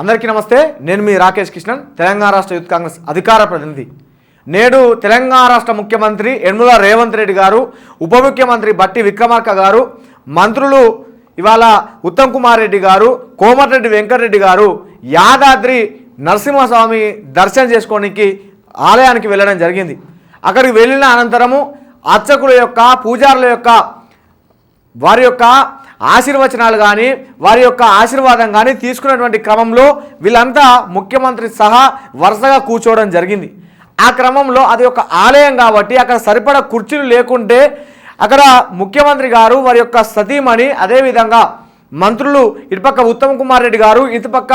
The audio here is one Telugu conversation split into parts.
అందరికీ నమస్తే. నేను మీ రాకేష్ కృష్ణన్, తెలంగాణ రాష్ట్ర యూత్ కాంగ్రెస్ అధికార ప్రతినిధి. నేడు తెలంగాణ రాష్ట్ర ముఖ్యమంత్రి యనమల రేవంత్ రెడ్డి గారు, ఉప ముఖ్యమంత్రి బట్టి విక్రమార్క గారు, మంత్రులు ఇవాళ ఉత్తమ్ కుమార్ రెడ్డి గారు, కోమటిరెడ్డి వెంకటరెడ్డి గారు యాదాద్రి నరసింహస్వామి దర్శనం చేసుకోవడానికి ఆలయానికి వెళ్ళడం జరిగింది. అక్కడికి వెళ్ళిన అనంతరము అర్చకుల యొక్క, పూజారుల యొక్క వారి యొక్క ఆశీర్వచనాలు కానీ, వారి యొక్క ఆశీర్వాదం కానీ తీసుకున్నటువంటి క్రమంలో వీళ్ళంతా ముఖ్యమంత్రి సహా వరుసగా కూర్చోవడం జరిగింది. ఆ క్రమంలో అది ఒక ఆలయం కాబట్టి అక్కడ సరిపడా కుర్చీలు లేకుంటే అక్కడ ముఖ్యమంత్రి గారు, వారి యొక్క సతీమణి, అదేవిధంగా మంత్రులు ఇటుపక్క ఉత్తమ్ కుమార్ రెడ్డి గారు, ఇటుపక్క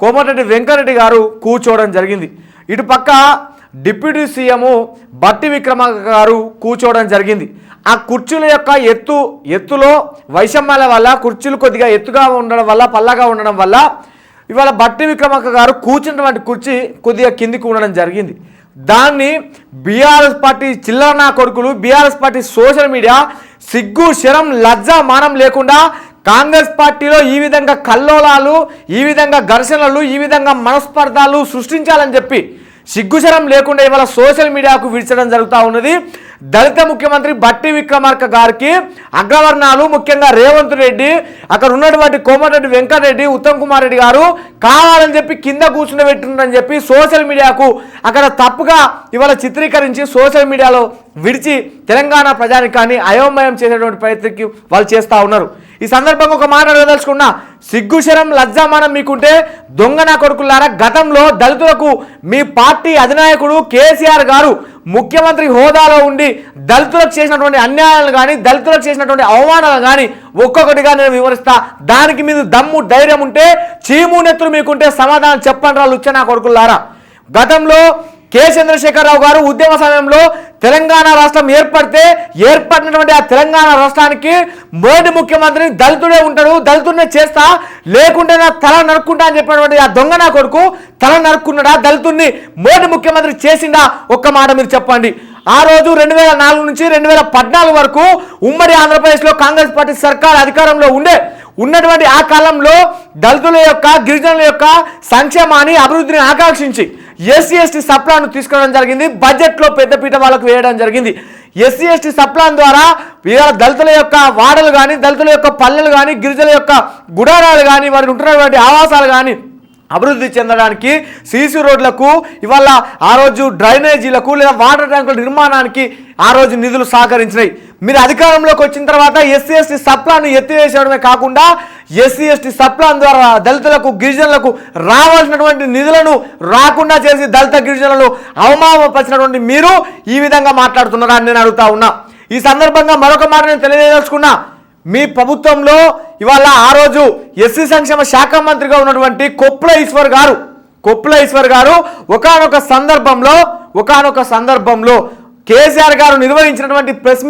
కోమటిరెడ్డి వెంకటరెడ్డి గారు కూర్చోవడం జరిగింది. ఇటుపక్క డిప్యూటీ సీఎం బట్టి విక్రమార్క గారు కూర్చోవడం జరిగింది. ఆ కుర్చీల యొక్క ఎత్తులో వైషమ్యాల వల్ల కుర్చీలు కొద్దిగా ఎత్తుగా ఉండడం వల్ల, పల్లగా ఉండడం వల్ల ఇవాళ బట్టి విక్రమార్క గారు కూర్చున్నటువంటి కుర్చీ కొద్దిగా కిందికి ఉండడం జరిగింది. దాన్ని బీఆర్ఎస్ పార్టీ చిల్లరనా కొడుకులు, బీఆర్ఎస్ పార్టీ సోషల్ మీడియా సిగ్గు, శరం, లజ్జ, మానం లేకుండా కాంగ్రెస్ పార్టీలో ఈ విధంగా కల్లోలాలు, ఈ విధంగా ఘర్షణలు, ఈ విధంగా మనస్పర్ధాలు సృష్టించాలని చెప్పి సిగ్గుశరం లేకుండా ఇవాళ సోషల్ మీడియాకు విడిచడం జరుగుతూ ఉన్నది. దళిత ముఖ్యమంత్రి బట్టి విక్రమార్క గారికి అగ్రవర్ణాలు, ముఖ్యంగా రేవంత్ రెడ్డి, అక్కడ ఉన్నటువంటి కోమటిరెడ్డి వెంకటరెడ్డి, ఉత్తమ్ కుమార్ రెడ్డి గారు కావాలని చెప్పి కింద కూర్చుండబెట్టిందని చెప్పి సోషల్ మీడియాకు అక్కడ తప్పుగా ఇవాళ చిత్రీకరించి సోషల్ మీడియాలో విడిచి తెలంగాణ ప్రజానికాన్ని అయోమయం చేసేటువంటి ప్రయత్నం వాళ్ళు చేస్తూ ఉన్నారు. ఈ సందర్భంగా ఒక మాట అడగదలుచుకున్నా, సిగ్గుశరం, లజ్జామానం మీకుంటే దొంగ నా కొడుకులారా, గతంలో దళితులకు మీ పార్టీ అధినాయకుడు కేసీఆర్ గారు ముఖ్యమంత్రి హోదాలో ఉండి దళితులకు చేసినటువంటి అన్యాయాలు కానీ, దళితులకు చేసినటువంటి అవమానాలు కానీ ఒక్కొక్కటిగా నేను వివరిస్తా. దానికి మీద దమ్ము, ధైర్యం ఉంటే, చీము నెత్తులు మీకుంటే సమాధానం చెప్పండి రా లుచ్చ నా కొడుకులారా. గతంలో కె చంద్రశేఖరరావు గారు ఉద్యమ సమయంలో తెలంగాణ రాష్ట్రం ఏర్పడినటువంటి ఆ తెలంగాణ రాష్ట్రానికి మొదటి ముఖ్యమంత్రిని దళితుడే ఉంటాడు, దళితుడినే చేస్తా, లేకుంటే నా తల నరుక్కుంటా అని చెప్పినటువంటి ఆ దొంగ నా కొడుకు తల నరుక్కున్నాడా, దళితుడిని మొదటి ముఖ్యమంత్రి చేసిండా? ఒక్క మాట మీరు చెప్పండి. ఆ రోజు 2004 నుంచి 2014 వరకు ఉమ్మడి ఆంధ్రప్రదేశ్లో కాంగ్రెస్ పార్టీ సర్కార్ అధికారంలో ఉన్నటువంటి ఆ కాలంలో దళితుల యొక్క, గిరిజనుల యొక్క సంక్షేమాన్ని, అభివృద్ధిని ఆకాంక్షించి ఎస్సీ ఎస్టీ సప్లాను తీసుకురావడం జరిగింది. బడ్జెట్లో పెద్దపీట వాళ్ళకు వేయడం జరిగింది. ఎస్సీ ఎస్టీ సప్లాన్ ద్వారా దళితుల యొక్క వాడలు కానీ, దళితుల యొక్క పల్లెలు కానీ, గిరిజనుల యొక్క గుడారాలు కానీ, వారికి ఉంటున్నటువంటి ఆవాసాలు కానీ అభివృద్ధి చెందడానికి, సీసీ రోడ్లకు, ఇవాళ ఆ రోజు డ్రైనేజీలకు లేదా వాటర్ ట్యాంకుల నిర్మాణానికి ఆ రోజు నిధులు సహకరించినాయి. మీరు అధికారంలోకి వచ్చిన తర్వాత ఎస్సీ ఎస్టీ సప్లాను ఎత్తివేసడమే కాకుండా ఎస్సీ ఎస్టీ సప్లాన్ ద్వారా దళితులకు, గిరిజనులకు రావాల్సినటువంటి నిధులను రాకుండా చేసి దళిత గిరిజనులను అవమానపరిచినటువంటి మీరు ఈ విధంగా మాట్లాడుతున్నారా అని నేను అడుగుతా ఉన్నా. ఈ సందర్భంగా మరొక మాట నేను తెలియజేసుకున్నా. మీ ప్రభుత్వంలో ఇవాళ ఆ రోజు ఎస్సీ సంక్షేమ శాఖ మంత్రిగా ఉన్నటువంటి కొప్పుల ఈశ్వర్ గారు ఒకానొక సందర్భంలో కేసీఆర్ గారు నిర్వహించినటువంటి ప్రెస్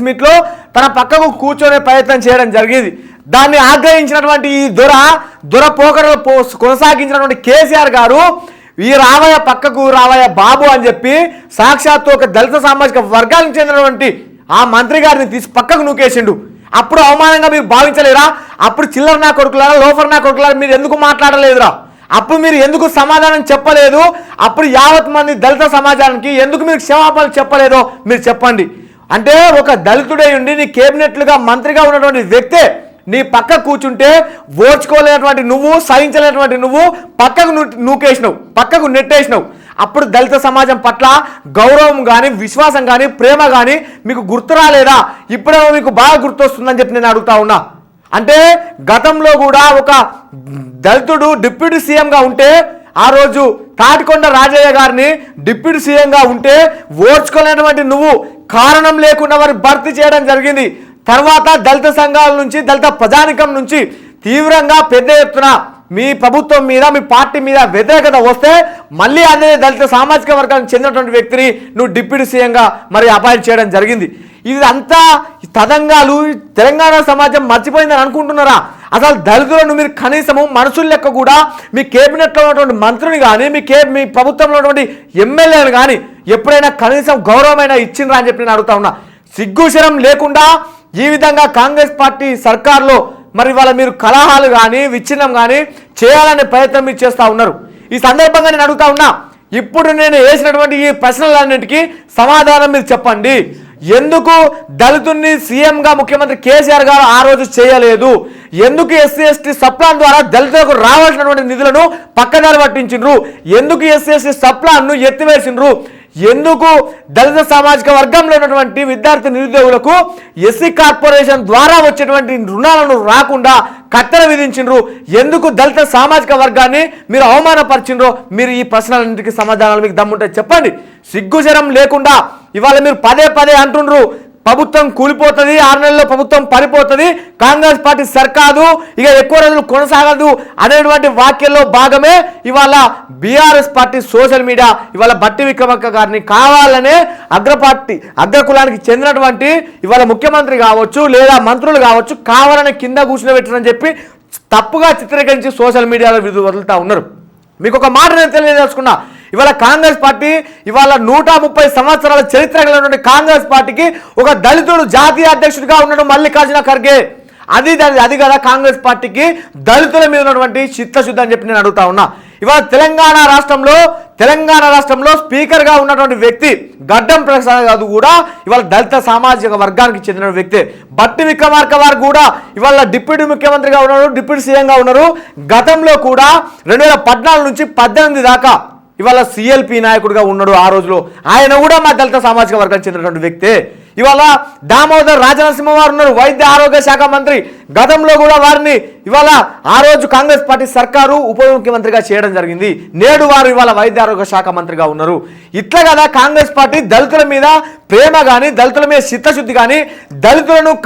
మీట్లో తన పక్కకు కూర్చొనే ప్రయత్నం చేయడం జరిగింది. దాన్ని ఆగ్రహించినటువంటి ఈ దొర పోకడలు కొనసాగించినటువంటి కేసీఆర్ గారు ఈ పక్కకు రావయ్య బాబు అని చెప్పి సాక్షాత్తు ఒక దళిత సామాజిక వర్గానికి చెందినటువంటి ఆ మంత్రి గారిని తీసి పక్కకు నూకేసిండు. అప్పుడు అవమానంగా మీరు భావించలేరా? అప్పుడు చిల్లర నా కొడుకులారా, లోఫర్ నా కొడుకులారా మీరు ఎందుకు మాట్లాడలేదురా? అప్పుడు మీరు ఎందుకు సమాధానం చెప్పలేదు? అప్పుడు యావత్ మంది దళిత సమాజానికి ఎందుకు మీరు క్షమాపణలు చెప్పలేదో మీరు చెప్పండి. అంటే ఒక దళితుడై ఉండి నీ కేబినెట్లుగా మంత్రిగా ఉన్నటువంటి వ్యక్తే నీ పక్క కూర్చుంటే ఓర్చుకోలేనటువంటి నువ్వు, సహించలేనటువంటి నువ్వు పక్కకు నెట్టేసినావు. అప్పుడు దళిత సమాజం పట్ల గౌరవం కానీ, విశ్వాసం కానీ, ప్రేమ కానీ మీకు గుర్తు రాలేదా? ఇప్పుడేమో మీకు బాగా గుర్తొస్తుందని చెప్పి నేను అడుగుతా ఉన్నా. అంటే గతంలో కూడా ఒక దళితుడు డిప్యూటీ సీఎంగా ఉంటే, ఆ రోజు తాటికొండ రాజయ్య గారిని డిప్యూటీ సీఎంగా ఉంటే ఓర్చుకోలేనటువంటి నువ్వు కారణం లేకుండా వారి భర్తీ చేయడం జరిగింది. తర్వాత దళిత సంఘాల నుంచి, దళిత ప్రజానికం నుంచి తీవ్రంగా పెద్ద ఎత్తున మీ ప్రభుత్వం మీద, మీ పార్టీ మీద వ్యతిరేకత వస్తే మళ్ళీ అదే దళిత సామాజిక వర్గానికి చెందినటువంటి వ్యక్తిని నువ్వు డిప్యూటీ సీఎంగా మరి అపాయింట్ చేయడం జరిగింది. ఇదంతా తదంగాలు తెలంగాణ సమాజం మర్చిపోయిందని అనుకుంటున్నారా? అసలు దళితులను మీరు కనీసము మనుషుల లెక్క కూడా మీ కేబినెట్లో ఉన్నటువంటి మంత్రిని కానీ, మీ ప్రభుత్వంలో ఉన్నటువంటి ఎమ్మెల్యేలు కానీ ఎప్పుడైనా కనీసం గౌరవమైన ఇచ్చిండ్రా అని చెప్పి నేను అడుగుతా ఉన్నా. సిగ్గుశరం లేకుండా ఈ విధంగా కాంగ్రెస్ పార్టీ సర్కార్లో మరి ఇవాళ మీరు కలహాలు కానీ విచ్ఛిన్నం కానీ చేయాలనే ప్రయత్నం మీరు చేస్తూ ఉన్నారు. ఈ సందర్భంగా నేను అడుగుతా ఉన్నా, ఇప్పుడు నేను వేసినటువంటి ఈ ప్రశ్నలన్నింటికీ సమాధానం మీరు చెప్పండి. ఎందుకు దళితుల్ని సీఎంగా ముఖ్యమంత్రి కేసీఆర్ గారు ఆ రోజు చేయలేదు? ఎందుకు ఎస్సీ ఎస్టీ సప్లాన్ ద్వారా దళితులకు రావాల్సినటువంటి నిధులను పక్కదారి పట్టించిండ్రు? ఎందుకు ఎస్సీ ఎస్టీ సప్లాన్ను ఎత్తివేసిండ్రు? ఎందుకు దళిత సామాజిక వర్గంలో ఉన్నటువంటి విద్యార్థి నిరుద్యోగులకు ఎస్సీ కార్పొరేషన్ ద్వారా వచ్చేటువంటి రుణాలను రాకుండా కట్టెలు విధించిండ్రు? ఎందుకు దళిత సామాజిక వర్గాన్ని మీరు అవమానపరిచిండ్రో మీరు ఈ ప్రశ్నలన్నింటికి సమాధానాలు మీకు దమ్ముంటే చెప్పండి. సిగ్గుశరం లేకుండా ఇవాళ మీరు పదే పదే అంటుండ్రు ప్రభుత్వం కూలిపోతుంది, 6 నెలల్లో ప్రభుత్వం పడిపోతుంది, కాంగ్రెస్ పార్టీ సర్కారు ఇక ఎక్కువ రోజులు కొనసాగదు అనేటువంటి వాక్యంలో భాగమే ఇవాళ బీఆర్ఎస్ పార్టీ సోషల్ మీడియా ఇవాళ బట్టి విక్రమార్క గారిని కావాలనే అగ్రకులానికి చెందినటువంటి ఇవాళ ముఖ్యమంత్రి కావచ్చు లేదా మంత్రులు కావచ్చు కావాలనే కింద కూర్చుని చెప్పి తప్పుగా చిత్రీకరించి సోషల్ మీడియాలో వదులుతా ఉన్నారు. మీకు ఒక మాట నేను తెలియజేసుకున్నా, ఇవాళ కాంగ్రెస్ పార్టీ ఇవాళ 130 సంవత్సరాల చరిత్ర కలిగినటువంటి కాంగ్రెస్ పార్టీకి ఒక దళితుడు జాతీయ అధ్యక్షుడిగా ఉండడం మల్లికార్జున ఖర్గే. అది కదా కాంగ్రెస్ పార్టీకి దళితుల మీద ఉన్నటువంటి చిత్తశుద్ధి అని చెప్పి నేను అడుగుతా ఉన్నా. ఇవాళ తెలంగాణ రాష్ట్రంలో స్పీకర్గా ఉన్నటువంటి వ్యక్తి గడ్డం ప్రసాద్ గారు కూడా ఇవాళ దళిత సామాజిక వర్గానికి చెందిన వ్యక్తి. బట్టి విక్రమార్క వారు కూడా ఇవాళ డిప్యూటీ ముఖ్యమంత్రిగా ఉన్నారు, డిప్యూటీ సీఎంగా ఉన్నారు. గతంలో కూడా 2014 నుంచి 18 దాకా ఇవాళ సిఎల్పి నాయకుడిగా ఉన్నాడు. ఆ రోజులో ఆయన కూడా మా దళిత సామాజిక వర్గానికి చెందినటువంటి వ్యక్తే. ఇవాళ దామోదర్ రాజనరసింహ వారు ఉన్నారు, వైద్య ఆరోగ్య శాఖ మంత్రి. గతంలో కూడా వారిని ఇవాళ ఆ రోజు కాంగ్రెస్ పార్టీ సర్కారు ఉప ముఖ్యమంత్రిగా చేయడం జరిగింది. నేడు వారు ఇవాళ వైద్య ఆరోగ్య శాఖ మంత్రిగా ఉన్నారు. ఇట్లా కదా కాంగ్రెస్ పార్టీ దళితుల మీద ప్రేమ కానీ దళితుల మీద చిత్తశుద్ధి కానీ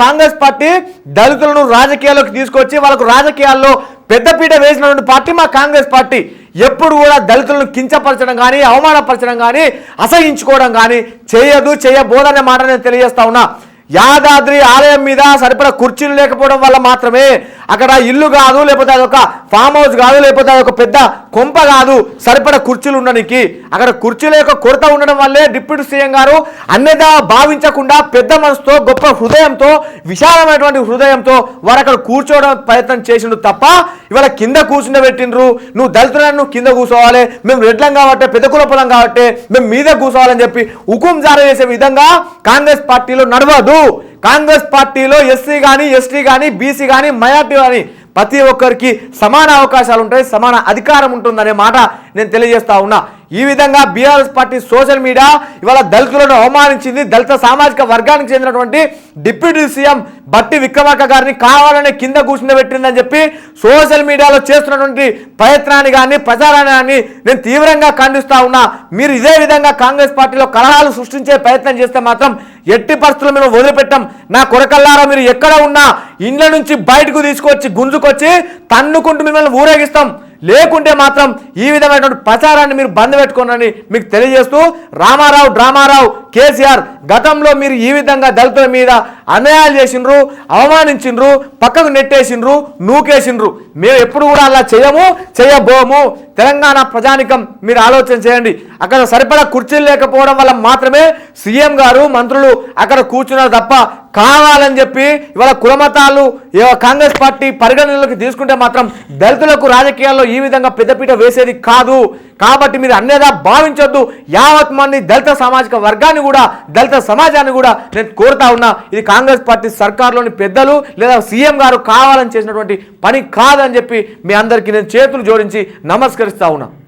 కాంగ్రెస్ పార్టీ దళితులను రాజకీయాల్లోకి తీసుకొచ్చి వాళ్ళకు రాజకీయాల్లో పెద్దపీట వేసినటువంటి పార్టీ మా కాంగ్రెస్ పార్టీ. ఎప్పుడు కూడా దళితులను కించపరచడం కానీ అవమానపరచడం కానీ అసహించుకోవడం కానీ చేయబోదనే మాట నేను తెలియజేస్తా ఉన్నా. యాదాద్రి ఆలయం మీద సరిపడా కుర్చీలు లేకపోవడం వల్ల మాత్రమే అక్కడ ఇల్లు కాదు, లేకపోతే అదొక ఫామ్ హౌస్ కాదు, లేకపోతే అదొక పెద్ద కొంప కాదు, సరిపడా కుర్చీలు ఉండడానికి అక్కడ కుర్చీల యొక్క కొరత ఉండడం వల్లే డిప్యూటీ సీఎం గారు అన్యదా భావించకుండా పెద్ద మనసుతో గొప్ప హృదయంతో విశాలమైనటువంటి హృదయంతో వారు అక్కడ కూర్చోవడం ప్రయత్నం చేసిండు తప్ప ఇవాళ కింద కూర్చుండబెట్టిండ్రు. నువ్వు దళితులను కింద కూర్చోవాలి, మేము రెడ్లం కాబట్టి పెద్ద కులపలం కాబట్టి మేము మీద కూర్చోవాలని చెప్పి హుకుం జారీ చేసే విధంగా కాంగ్రెస్ పార్టీలో నడవదు. కాంగ్రెస్ పార్టీలో ఎస్సీ కానీ ఎస్టీ కానీ బీసీ కానీ మైనార్టీ కానీ ప్రతి ఒక్కరికి సమాన అవకాశాలు ఉంటాయి, సమాన అధికారం ఉంటుందనే మాట నేను తెలియజేస్తా ఉన్నా. ఈ విధంగా బీఆర్ఎస్ పార్టీ సోషల్ మీడియా ఇవాళ దళితులను అవమానించింది. దళిత సామాజిక వర్గానికి చెందినటువంటి డిప్యూటీ సీఎం బట్టి విక్రమార్క గారిని కావాలనే కింద కూర్చుండబెట్టిందని చెప్పి సోషల్ మీడియాలో చేస్తున్నటువంటి ప్రయత్నాన్ని కానీ ప్రచారాన్ని కానీ నేను తీవ్రంగా ఖండిస్తా ఉన్నా. మీరు ఇదే విధంగా కాంగ్రెస్ పార్టీలో కలహాలు సృష్టించే ప్రయత్నం చేస్తే మాత్రం ఎట్టి పరిస్థితుల్లో మేము వదిలిపెట్టాం. నా కొరకల్లారా మీరు ఎక్కడ ఉన్నా ఇండ్ల నుంచి బయటకు తీసుకొచ్చి గుంజుకొచ్చి తన్నుకుంటూ మిమ్మల్ని ఊరేగిస్తాం. లేకుంటే మాత్రం ఈ విధమైనటువంటి ప్రచారాన్ని మీరు బంద్ పెట్టుకోనని మీకు తెలియజేస్తూ, డ్రామారావు కేసీఆర్ గతంలో మీరు ఈ విధంగా దళితుల మీద అన్యాయాలు చేసిండ్రు, అవమానించిండ్రు, పక్కకు నెట్టేసిండ్రు, నూకేసిండ్రు. మేము ఎప్పుడు కూడా అలా చేయబోము. తెలంగాణ ప్రజానికం మీరు ఆలోచన చేయండి. అక్కడ సరిపడా కుర్చీలు లేకపోవడం వల్ల మాత్రమే సీఎం గారు మంత్రులు అక్కడ కూర్చున్నారు తప్ప కావాలని చెప్పి ఇవాళ కులమతాలు కాంగ్రెస్ పార్టీ పరిగణనలోకి తీసుకుంటే మాత్రం దళితులకు రాజకీయాల్లో ఈ విధంగా పెద్దపీట వేసేది కాదు. కాబట్టి మీరు అన్నేదా భావించొద్దు. యావత్ మంది దళిత సామాజిక వర్గాన్ని కూడా దళిత సమాజాన్ని కూడా నేను కోరుతా ఉన్నా. ఇది కాంగ్రెస్ పార్టీ సర్కార్లోని పెద్దలు లేదా సీఎం గారు కావాలని చేసినటువంటి పని కాదని చెప్పి మీ అందరికీ నేను చేతులు జోడించి నమస్కరిస్తా ఉన్నా.